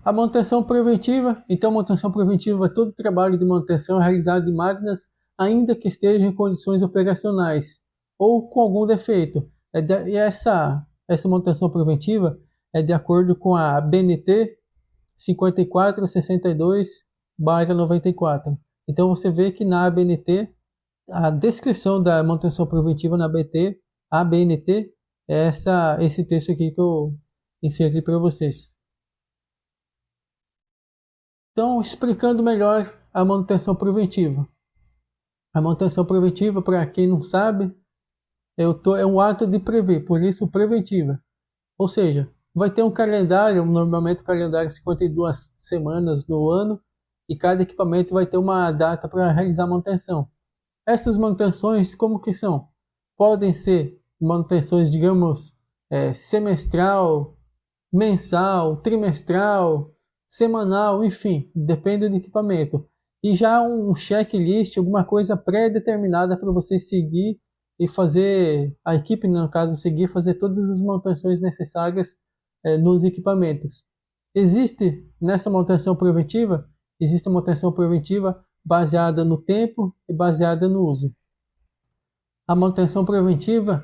A manutenção preventiva, então a manutenção preventiva é todo o trabalho de manutenção realizado em máquinas ainda que estejam em condições operacionais ou com algum defeito. E essa manutenção preventiva é de acordo com a BNT 5462/94. Então você vê que na ABNT, a descrição da manutenção preventiva na ABNT é esse texto aqui que eu inseri para vocês. Então, explicando melhor a manutenção preventiva. A manutenção preventiva, para quem não sabe, é um ato de prever, por isso preventiva. Ou seja, vai ter um calendário, normalmente o calendário é 52 semanas no ano, e cada equipamento vai ter uma data para realizar a manutenção. Essas manutenções, como que são? Podem ser manutenções, digamos, semestral, mensal, trimestral, semanal, enfim, depende do equipamento. E já um checklist, alguma coisa pré-determinada para você seguir e fazer, a equipe, no caso, seguir fazer todas as manutenções necessárias nos equipamentos. Existe nessa manutenção preventiva, existe a manutenção preventiva baseada no tempo e baseada no uso. A manutenção preventiva,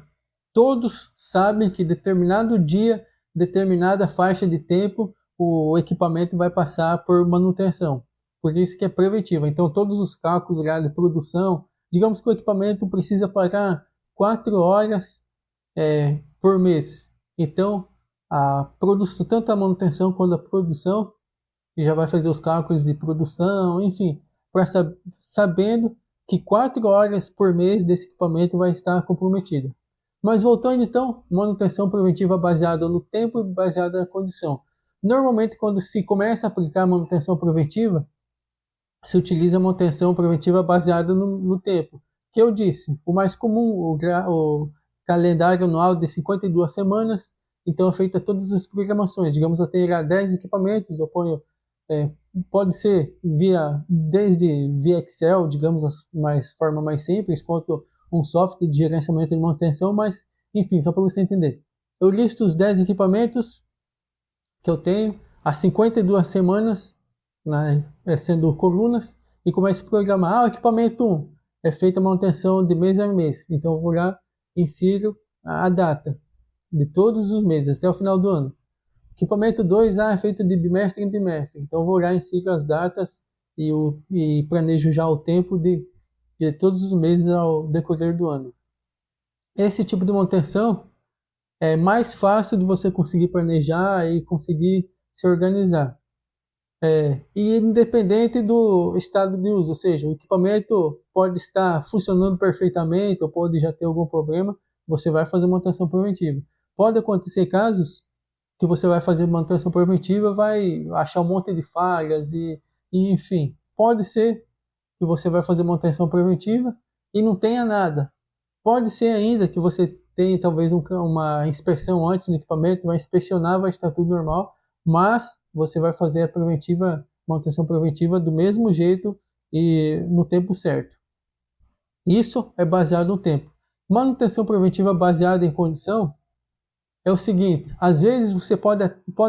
todos sabem que determinado dia, determinada faixa de tempo, o equipamento vai passar por manutenção. Por isso que é preventiva. Então, todos os cálculos lá de produção, digamos que o equipamento precisa pagar 4 horas por mês. Então, a produção, tanto a manutenção quanto a produção, já vai fazer os cálculos de produção, enfim, sabendo que 4 horas por mês desse equipamento vai estar comprometido. Mas voltando então, manutenção preventiva baseada no tempo e baseada na condição. Normalmente, quando se começa a aplicar a manutenção preventiva, se utiliza a manutenção preventiva baseada no tempo. Que eu disse, o mais comum, o calendário anual de 52 semanas, então é feita todas as programações. Digamos, eu tenho lá 10 equipamentos, eu ponho, pode ser desde via Excel, digamos, forma mais simples, quanto um software de gerenciamento de manutenção, mas, enfim, só para você entender. Eu listo os 10 equipamentos que eu tenho, há 52 semanas, sendo colunas, e começo a programar. O equipamento 1 é feita a manutenção de mês a mês, então eu vou lá e insiro a data de todos os meses, até o final do ano. Equipamento 2 é feito de bimestre em bimestre, então eu vou lá e insiro as datas e planejo já o tempo de todos os meses ao decorrer do ano. Esse tipo de manutenção é mais fácil de você conseguir planejar e conseguir se organizar. E independente do estado de uso, ou seja, o equipamento pode estar funcionando perfeitamente ou pode já ter algum problema, você vai fazer manutenção preventiva. Pode acontecer casos que você vai fazer manutenção preventiva, vai achar um monte de falhas e enfim, pode ser que você vai fazer manutenção preventiva e não tenha nada. Pode ser ainda que você tenha talvez uma inspeção antes no equipamento, vai inspecionar, vai estar tudo normal, mas você vai fazer a manutenção preventiva do mesmo jeito e no tempo certo. Isso é baseado no tempo. Manutenção preventiva baseada em condição é o seguinte: às vezes você pode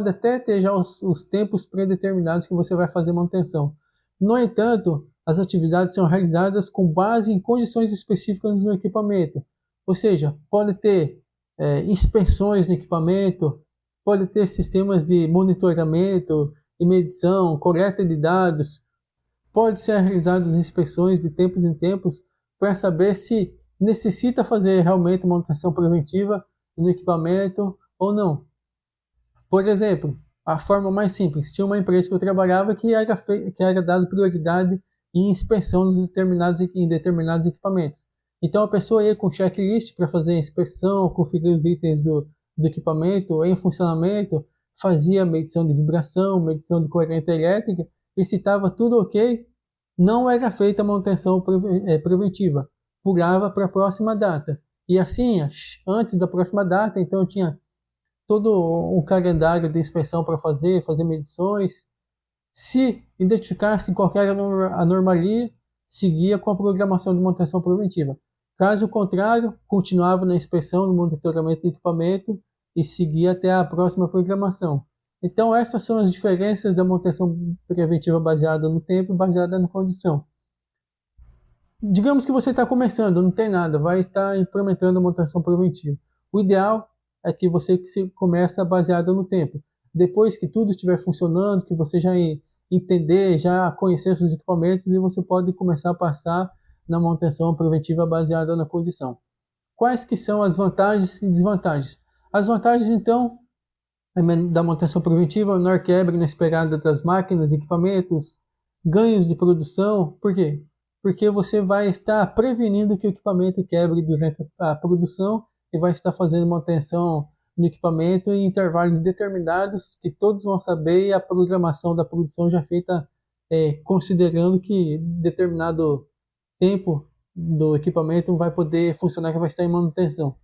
até ter já os tempos predeterminados que você vai fazer manutenção. No entanto, as atividades são realizadas com base em condições específicas no equipamento. Ou seja, pode ter inspeções no equipamento, pode ter sistemas de monitoramento e medição, coleta de dados, pode ser realizadas inspeções de tempos em tempos para saber se necessita fazer realmente manutenção preventiva no equipamento ou não. Por exemplo, a forma mais simples, tinha uma empresa que eu trabalhava que era dado prioridade em inspeção em determinados equipamentos. Então a pessoa ia com checklist para fazer a inspeção, conferir os itens do equipamento em funcionamento, fazia medição de vibração, medição de corrente elétrica, e se estava tudo ok, não era feita a manutenção preventiva, pulava para a próxima data. E assim, antes da próxima data, então eu tinha todo um calendário de inspeção para fazer medições. Se identificasse qualquer anormalia, seguia com a programação de manutenção preventiva. Caso contrário, continuava na inspeção, no monitoramento do equipamento e seguia até a próxima programação. Então essas são as diferenças da manutenção preventiva baseada no tempo e baseada na condição. Digamos que você está começando, não tem nada, vai estar implementando a manutenção preventiva. O ideal é que você começa baseada no tempo. Depois que tudo estiver funcionando, que você já entender, já conhecer seus equipamentos, e você pode começar a passar na manutenção preventiva baseada na condição. Quais que são as vantagens e desvantagens? As vantagens, então, da manutenção preventiva: menor quebra inesperada das máquinas e equipamentos, ganhos de produção. Por quê? Porque você vai estar prevenindo que o equipamento quebre durante a produção e vai estar fazendo manutenção no equipamento em intervalos determinados que todos vão saber, e a programação da produção já é feita considerando que determinado tempo do equipamento vai poder funcionar, que vai estar em manutenção.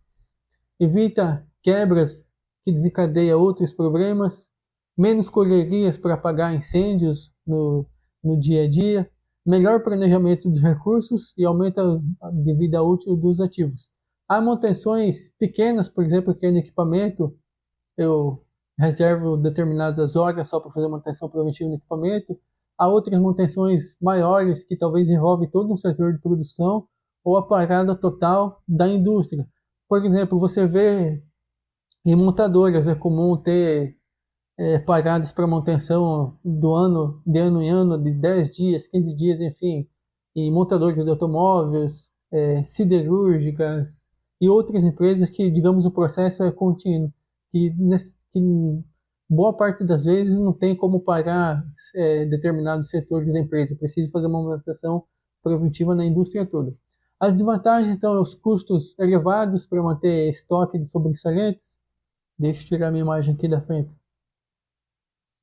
Evita quebras que desencadeia outros problemas, menos correrias para apagar incêndios no dia a dia, melhor planejamento dos recursos e aumenta a vida útil dos ativos. Há manutenções pequenas, por exemplo, que no equipamento eu reservo determinadas horas só para fazer manutenção preventiva no equipamento. Há outras manutenções maiores que talvez envolvem todo um setor de produção ou a parada total da indústria. Por exemplo, você vê em montadoras é comum ter paradas para manutenção de ano em ano, de 10 dias, 15 dias, enfim, em montadoras de automóveis, siderúrgicas e outras empresas que, digamos, o processo é contínuo, que boa parte das vezes não tem como parar determinados setores da empresa, precisa fazer uma manutenção preventiva na indústria toda. As desvantagens, então, os custos elevados para manter estoque de sobressalentes. Deixa eu tirar minha imagem aqui da frente.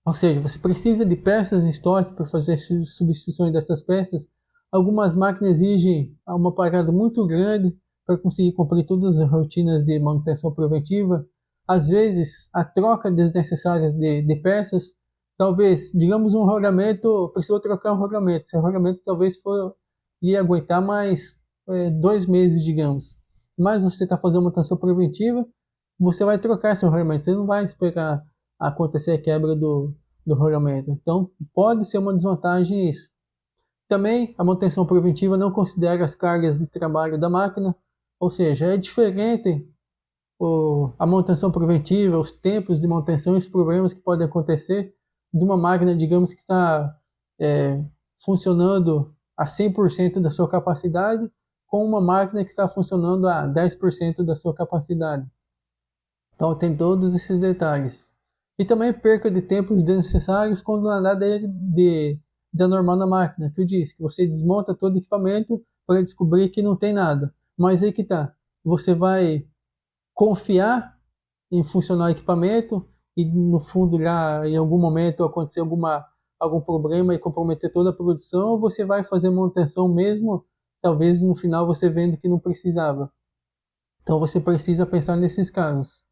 Ou seja, você precisa de peças em estoque para fazer substituições dessas peças. Algumas máquinas exigem uma parada muito grande para conseguir cumprir todas as rotinas de manutenção preventiva. Às vezes, a troca desnecessária de peças. Talvez, digamos, um rolamento, precisou trocar um rolamento. Esse rolamento talvez ia aguentar mais 2 meses, digamos. Mas você está fazendo manutenção preventiva, você vai trocar esse rolamento, você não vai esperar acontecer a quebra do rolamento. Então, pode ser uma desvantagem isso. Também, a manutenção preventiva não considera as cargas de trabalho da máquina, ou seja, é diferente a manutenção preventiva, os tempos de manutenção e os problemas que podem acontecer de uma máquina, digamos, que está funcionando a 100% da sua capacidade, com uma máquina que está funcionando a 10% da sua capacidade. Então tem todos esses detalhes. E também perca de tempos desnecessários quando não há nada de anormal na máquina, que eu disse, que você desmonta todo o equipamento para descobrir que não tem nada. Mas aí que tá, você vai confiar em funcionar o equipamento e no fundo lá em algum momento acontecer algum problema e comprometer toda a produção, ou você vai fazer manutenção mesmo, talvez no final você vendo que não precisava. Então você precisa pensar nesses casos.